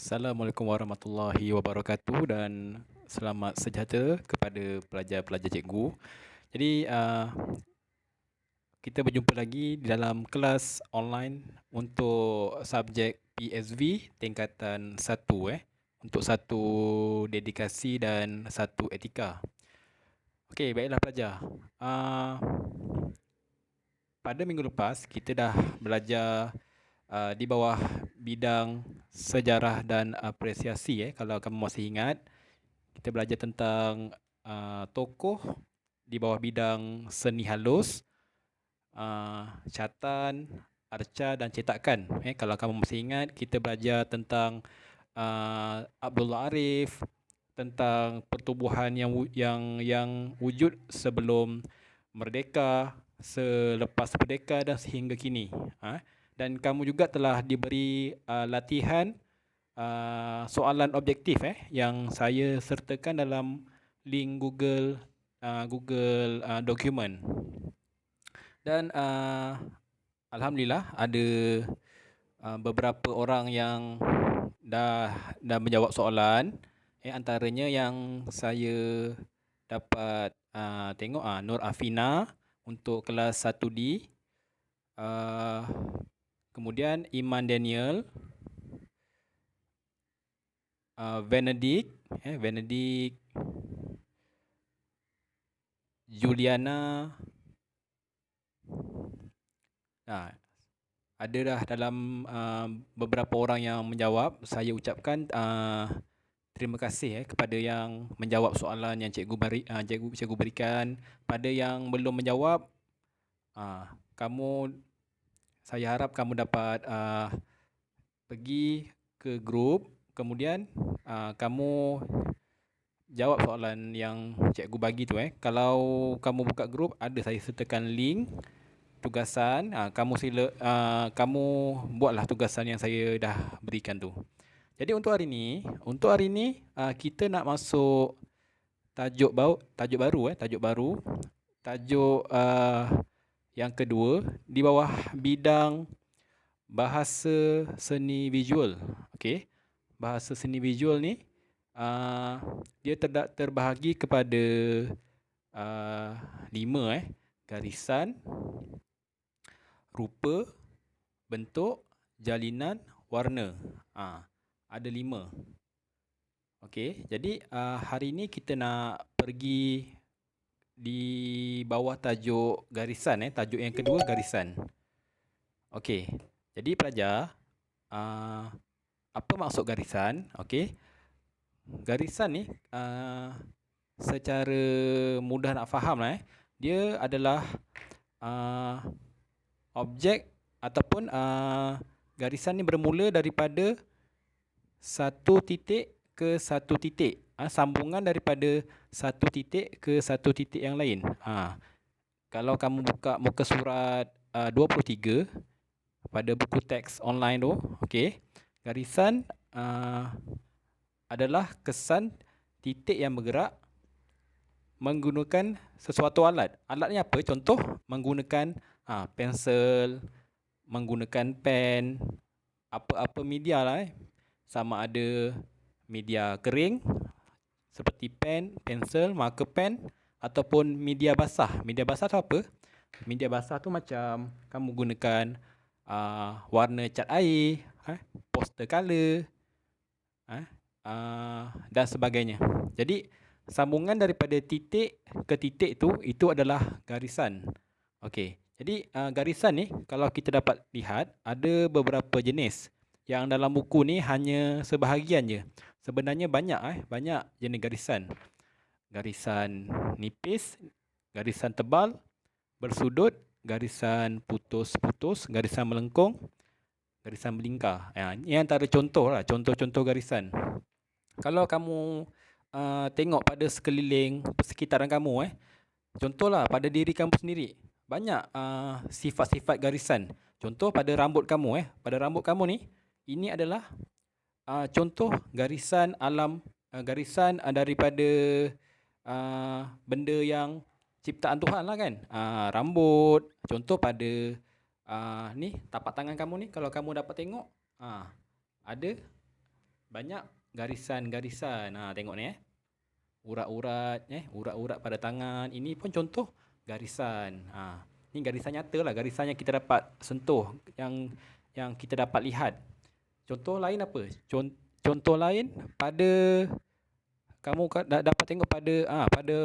Assalamualaikum warahmatullahi wabarakatuh dan selamat sejahtera kepada pelajar-pelajar cikgu. Jadi kita berjumpa lagi di dalam kelas online untuk subjek PSV tingkatan 1 untuk satu dedikasi dan satu etika. Okey, baiklah pelajar. Pada minggu lepas kita dah belajar di bawah bidang sejarah dan apresiasi. Kalau kamu masih ingat, kita belajar tentang tokoh di bawah bidang seni halus, catatan, arca dan cetakan. Kalau kamu masih ingat, kita belajar tentang Abdullah Arif, tentang pertubuhan yang wujud sebelum merdeka, selepas merdeka dan sehingga kini. Dan kamu juga telah diberi latihan soalan objektif yang saya sertakan dalam link Google Document. Dan alhamdulillah ada beberapa orang yang dah menjawab soalan. Antaranya yang saya dapat tengok Nur Afina untuk kelas 1D. Kemudian Iman Daniel, Benedict, Juliana. Ada dah dalam beberapa orang yang menjawab. Saya ucapkan terima kasih kepada yang menjawab soalan yang cikgu berikan. Pada yang belum menjawab, saya harap kamu dapat pergi ke grup, kemudian kamu jawab soalan yang cikgu bagi tu. Kalau kamu buka grup, ada saya sertakan link tugasan. Kamu buatlah tugasan yang saya dah berikan tu. Jadi untuk hari ni kita nak masuk tajuk baru. Tajuk yang kedua di bawah bidang bahasa seni visual. Okey. Bahasa seni visual ni dia terbahagi kepada 5 garisan, rupa, bentuk, jalinan, warna. Ada 5. Okey, jadi hari ni kita nak pergi di bawah tajuk garisan. Tajuk yang kedua, garisan. Okey, jadi pelajar, apa maksud garisan? Okey, garisan ni secara mudah nak faham dia adalah objek ataupun garisan ni bermula daripada satu titik ke satu titik. Sambungan daripada satu titik ke satu titik yang lain. Kalau kamu buka muka surat 23 pada buku teks online tu, okey, garisan adalah kesan titik yang bergerak menggunakan sesuatu alat. Alatnya apa? Contoh, menggunakan pensel, menggunakan pen, apa-apa media lah. Sama ada media kering seperti pen, pensel, marker pen, ataupun media basah. Media basah tu apa? Media basah tu macam kamu gunakan warna cat air, poster color, dan sebagainya. Jadi sambungan daripada titik ke titik itu adalah garisan. Okey. Jadi garisan ni kalau kita dapat lihat ada beberapa jenis. Yang dalam buku ni hanya sebahagian je. Sebenarnya banyak jenis garisan. Garisan nipis, garisan tebal, bersudut, garisan putus-putus, garisan melengkung, garisan melingkar. Ini antara contoh-contoh garisan. Kalau kamu tengok pada persekitaran kamu, contohlah pada diri kamu sendiri, banyak sifat-sifat garisan. Contoh pada rambut kamu. Pada rambut kamu ni, ini adalah contoh garisan alam, garisan daripada benda yang ciptaan Tuhan lah kan. Rambut, contoh pada ni tapak tangan kamu ni, kalau kamu dapat tengok, ada banyak garisan-garisan. Tengok ni urat-urat, urat-urat pada tangan. Ini pun contoh garisan. Ni garisan nyata lah, garisan yang kita dapat sentuh, yang kita dapat lihat. Contoh lain apa? Contoh lain pada kamu dapat tengok pada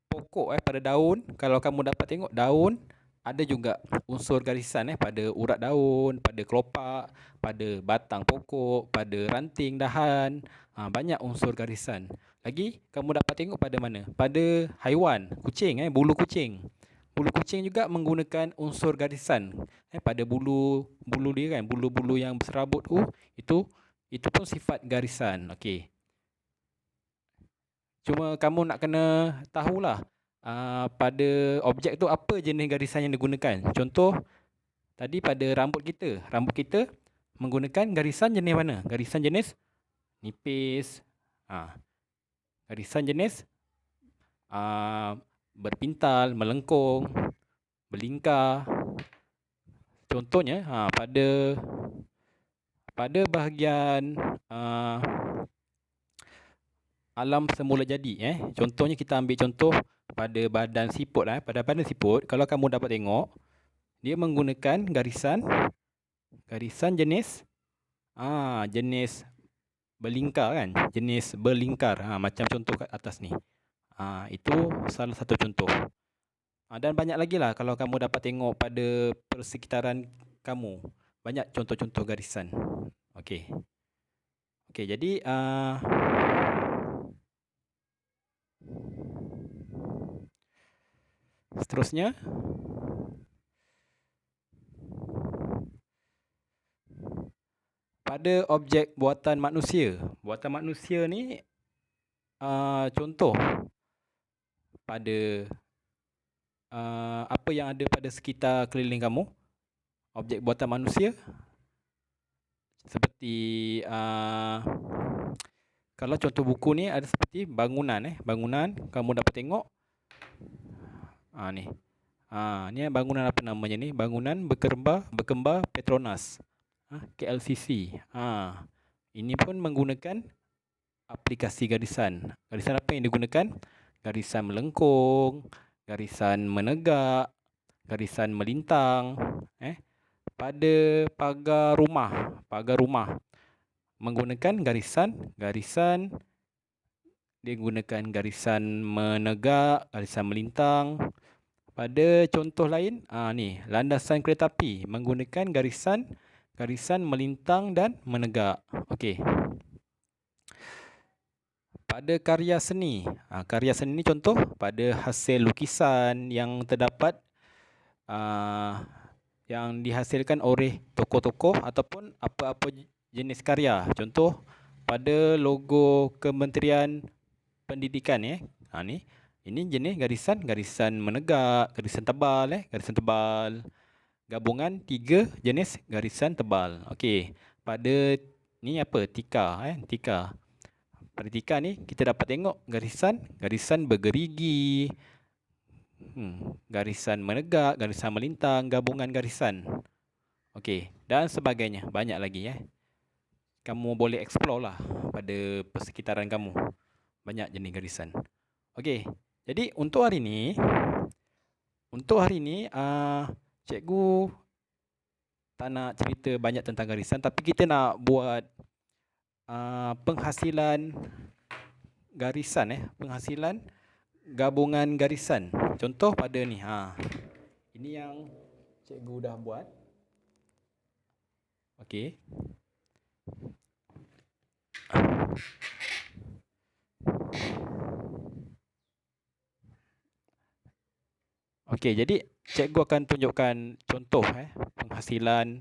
pokok, pada daun. Kalau kamu dapat tengok daun, ada juga unsur garisan pada urat daun, pada kelopak, pada batang pokok, pada ranting dahan. Banyak unsur garisan. Lagi kamu dapat tengok pada mana? Pada haiwan, kucing, bulu kucing. Bulu kucing juga menggunakan unsur garisan. Pada bulu dia kan, bulu-bulu yang berserabut itu pun sifat garisan. Okey. Cuma kamu nak kena tahulah pada objek tu apa jenis garisan yang digunakan. Contoh tadi pada rambut kita. Rambut kita menggunakan garisan jenis mana? Garisan jenis nipis. Garisan jenis berpintal, melengkung, berlingkar. Contohnya pada bahagian alam semula jadi, contohnya kita ambil contoh pada badan siput. Pada badan siput, kalau kamu dapat tengok, dia menggunakan garisan jenis jenis berlingkar kan, jenis berlingkar, macam contoh kat atas ni. Itu salah satu contoh. Dan banyak lagi lah kalau kamu dapat tengok pada persekitaran kamu, banyak contoh-contoh garisan. Okey, jadi seterusnya, pada objek buatan manusia. Buatan manusia ni contoh pada apa yang ada pada sekitar keliling kamu. Objek buatan manusia seperti kalau contoh buku ni ada seperti bangunan. Bangunan kamu dapat tengok ni. Ni bangunan apa namanya ni? Bangunan berkembar Petronas, KLCC. Ini pun menggunakan aplikasi garisan. Garisan apa yang digunakan? Garisan melengkung, garisan menegak, garisan melintang. Pada pagar rumah menggunakan garisan dia gunakan garisan menegak, garisan melintang. Pada contoh lain, ni landasan kereta api menggunakan garisan melintang dan menegak. Okey. Pada karya seni ni contoh pada hasil lukisan yang terdapat yang dihasilkan oleh tokoh-tokoh ataupun apa-apa jenis karya. Contoh pada logo Kementerian Pendidikan ni. Ini jenis garisan menegak, garisan tebal, gabungan 3 jenis garisan tebal. Okey, pada ni apa? Tika. Pada tika ni kita dapat tengok garisan bergerigi, garisan menegak, garisan melintang, gabungan garisan. Okey, dan sebagainya. Banyak lagi Kamu boleh explore lah pada persekitaran kamu. Banyak jenis garisan. Okey, jadi untuk hari ni cikgu tak nak cerita banyak tentang garisan, tapi kita nak buat penghasilan garisan, penghasilan gabungan garisan. Contoh pada ni. Ini yang cikgu dah buat. Okey. Okey, jadi cikgu akan tunjukkan contoh penghasilan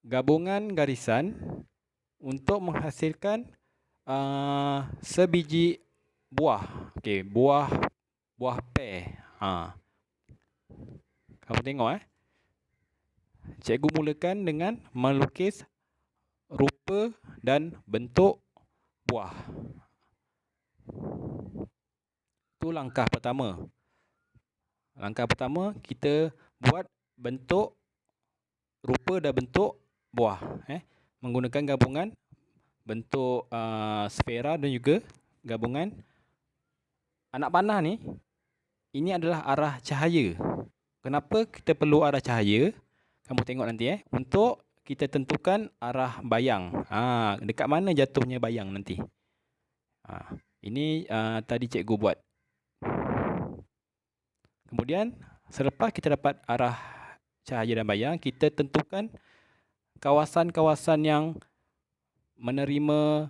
gabungan garisan untuk menghasilkan sebiji buah. Okey, buah pear. Kamu tengok cikgu mulakan dengan melukis rupa dan bentuk buah. Itu langkah pertama. Langkah pertama kita buat bentuk rupa dan bentuk buah. Menggunakan gabungan bentuk sfera dan juga gabungan anak panah ni, ini adalah arah cahaya. Kenapa kita perlu arah cahaya? Kamu tengok nanti untuk kita tentukan arah bayang. Dekat mana jatuhnya bayang nanti. Ini tadi cikgu buat. Kemudian selepas kita dapat arah cahaya dan bayang, kita tentukan kawasan-kawasan yang menerima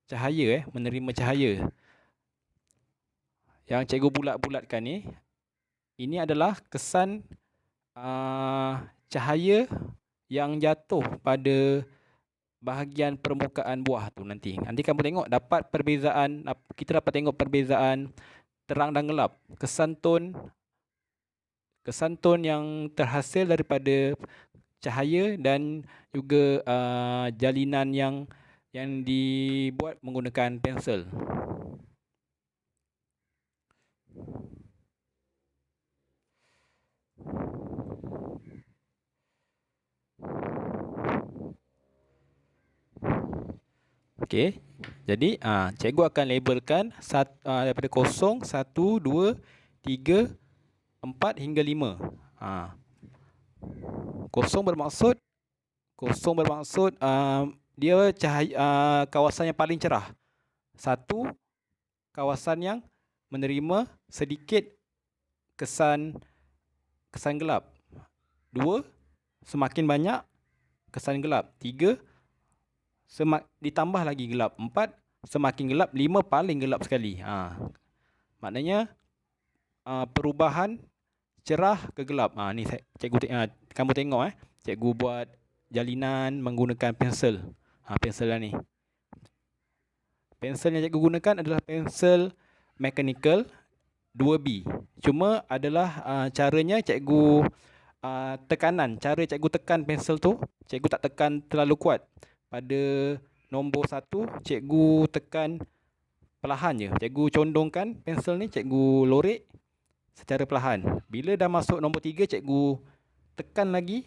cahaya, menerima cahaya. Yang cikgu bulat-bulatkan ni, ini adalah kesan cahaya yang jatuh pada bahagian permukaan buah tu nanti. Nanti kamu tengok dapat perbezaan, kita dapat tengok perbezaan terang dan gelap. Kesan ton yang terhasil daripada cahaya dan juga jalinan yang dibuat menggunakan pensel. Okey. Jadi cikgu akan labelkan daripada 0, 1, 2, 3, 4 hingga 5. Kosong bermaksud dia cahaya kawasan yang paling cerah. 1, kawasan yang menerima sedikit kesan gelap. 2, semakin banyak kesan gelap. 3, ditambah lagi gelap. 4, semakin gelap. 5, paling gelap sekali. Maknanya perubahan cerah ke gelap. Ni cikgu kamu tengok cikgu buat jalinan menggunakan pensel. Pensel lah ni. Pensel yang cikgu gunakan adalah pensel mechanical 2B. Cuma adalah caranya cikgu tekanan. Cara cikgu tekan pensel tu, cikgu tak tekan terlalu kuat. Pada nombor 1, cikgu tekan perlahan je. Cikgu condongkan pensel ni, cikgu lorek secara perlahan. Bila dah masuk nombor 3, cikgu tekan lagi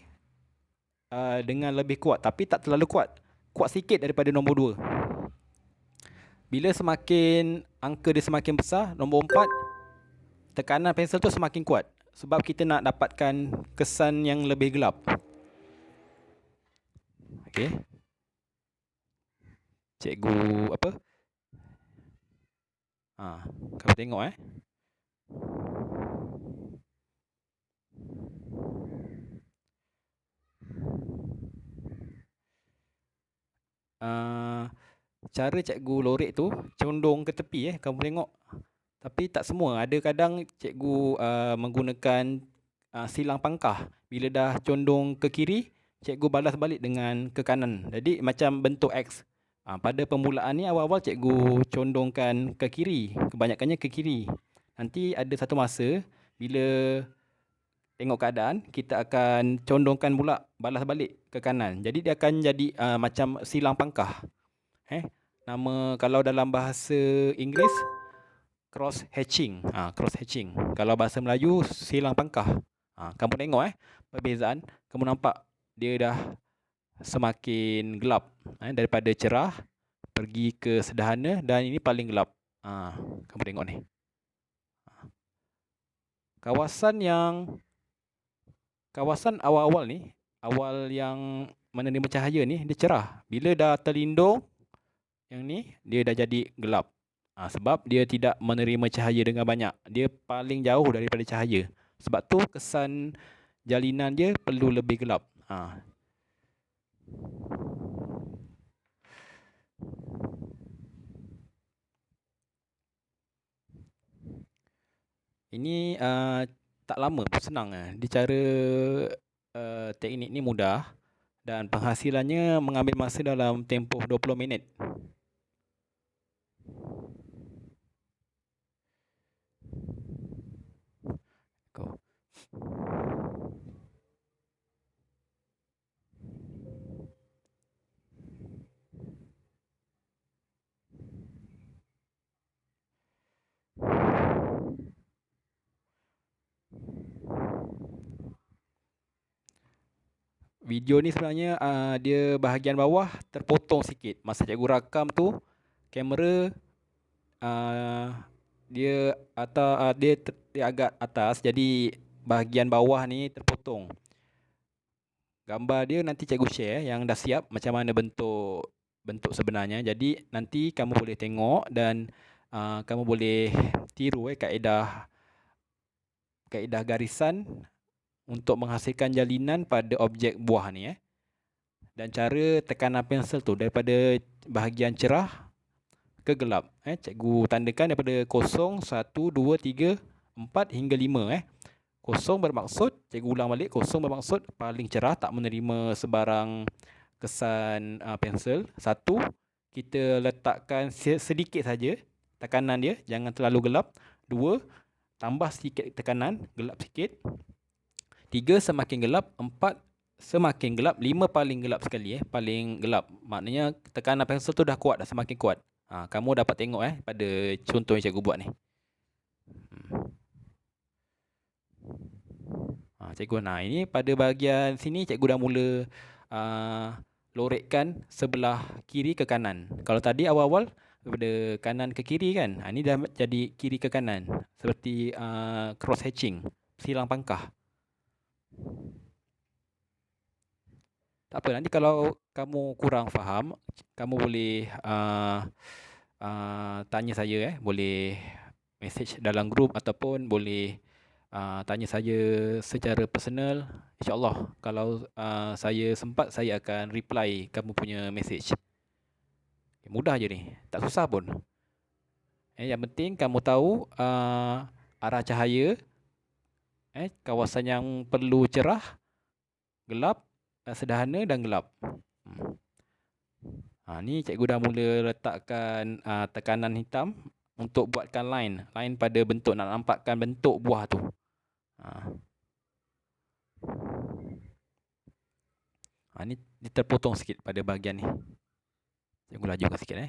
dengan lebih kuat. Tapi tak terlalu kuat. Kuat sikit daripada nombor 2. Bila semakin angka dia semakin besar, nombor 4, tekanan pensel tu semakin kuat. Sebab kita nak dapatkan kesan yang lebih gelap. Okey. Cikgu apa? Kamu tengok cara cikgu lorek tu condong ke tepi kamu tengok. Tapi tak semua. Ada kadang cikgu menggunakan silang pangkah. Bila dah condong ke kiri, cikgu balas balik dengan ke kanan. Jadi macam bentuk X. Pada permulaan ni awal-awal cikgu condongkan ke kiri. Kebanyakannya ke kiri. Nanti ada satu masa bila tengok keadaan, kita akan condongkan pula balas balik ke kanan. Jadi dia akan jadi macam silang pangkah. Nama kalau dalam bahasa Inggeris cross hatching. Cross hatching. Kalau bahasa Melayu silang pangkah. Kamu tengok perbezaan. Kamu nampak dia dah semakin gelap daripada cerah pergi ke sederhana dan ini paling gelap. Kamu tengok ni. Kawasan awal-awal ni, awal yang menerima cahaya ni dia cerah. Bila dah terlindung yang ni, dia dah jadi gelap. Sebab dia tidak menerima cahaya dengan banyak. Dia paling jauh daripada cahaya. Sebab tu kesan jalinan dia perlu lebih gelap. Ini tak lama pun senang. Di cara teknik ni mudah dan penghasilannya mengambil masa dalam tempoh 20 minit. video ni sebenarnya dia bahagian bawah terpotong sikit. Masa cikgu rakam tu, kamera dia dia agak atas, jadi bahagian bawah ni terpotong. Gambar dia nanti cikgu share yang dah siap macam mana bentuk sebenarnya. Jadi nanti kamu boleh tengok dan kamu boleh tiru kaedah garisan untuk menghasilkan jalinan pada objek buah ni. Dan cara tekanan pensel tu daripada bahagian cerah ke gelap. Cikgu tandakan daripada 0, 1, 2, 3, 4 hingga 5. 0 bermaksud, cikgu ulang balik, 0 bermaksud paling cerah, tak menerima sebarang kesan pensel. 1, kita letakkan sedikit saja tekanan dia, jangan terlalu gelap. 2, tambah sedikit tekanan, gelap sikit. 3, semakin gelap. 4, semakin gelap. 5, paling gelap sekali, paling gelap. Maknanya tekanan pensel tu dah kuat, dah semakin kuat. Kamu dapat tengok pada contoh yang cikgu buat ni. Cikgu, ini pada bahagian sini cikgu dah mula lorekkan sebelah kiri ke kanan. Kalau tadi awal-awal daripada kanan ke kiri kan, ini dah jadi kiri ke kanan, seperti cross hatching, silang pangkah. Tak apa, nanti kalau kamu kurang faham, kamu boleh tanya saya, boleh message dalam grup ataupun boleh tanya saya secara personal. InsyaAllah kalau saya sempat, saya akan reply kamu punya message. Mudah je ni, tak susah pun. Yang penting kamu tahu arah cahaya, kawasan yang perlu cerah, gelap, sederhana dan gelap. Ni cikgu dah mula letakkan tekanan hitam untuk buatkan line pada bentuk, nak nampakkan bentuk buah tu. Ni terpotong sikit pada bahagian ni. Cikgu lajukan sikit.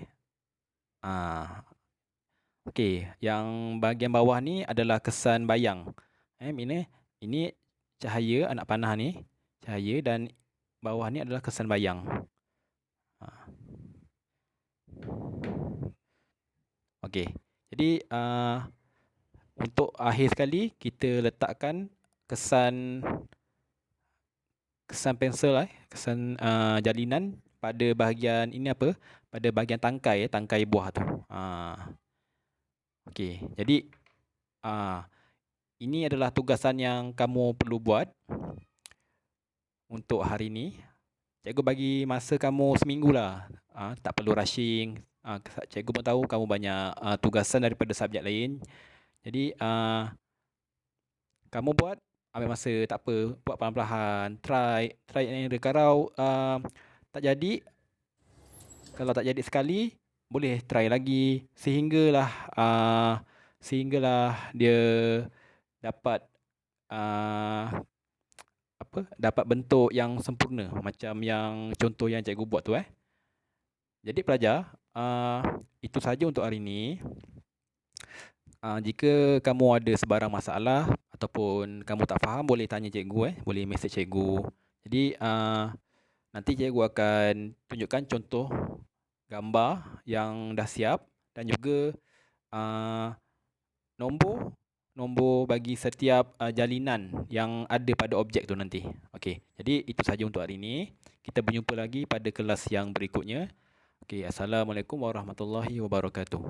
Okey, yang bahagian bawah ni adalah kesan bayang. Ini cahaya anak panah ni, cahaya, dan bawah ni adalah kesan bayang. Okey, jadi untuk akhir sekali kita letakkan kesan pensel, kesan jalinan pada bahagian ini pada bahagian tangkai buah tu. Okey, jadi ini adalah tugasan yang kamu perlu buat untuk hari ini. Cikgu bagi masa kamu seminggu lah. Tak perlu rushing. Cikgu pun tahu kamu banyak tugasan daripada subjek lain. Jadi kamu buat, ambil masa, tak apa, buat perlahan-lahan. Try and error. Kalau tak jadi, sekali, boleh try lagi sehinggalah dia dapat dapat bentuk yang sempurna, macam yang contoh yang cikgu buat tu. Jadi pelajar, itu saja untuk hari ini. Jika kamu ada sebarang masalah ataupun kamu tak faham, boleh tanya cikgu, boleh message cikgu. Jadi nanti cikgu akan tunjukkan contoh gambar yang dah siap dan juga nombor bagi setiap jalinan yang ada pada objek tu nanti. Okey, jadi itu saja untuk hari ini. Kita berjumpa lagi pada kelas yang berikutnya. Okey, assalamualaikum warahmatullahi wabarakatuh.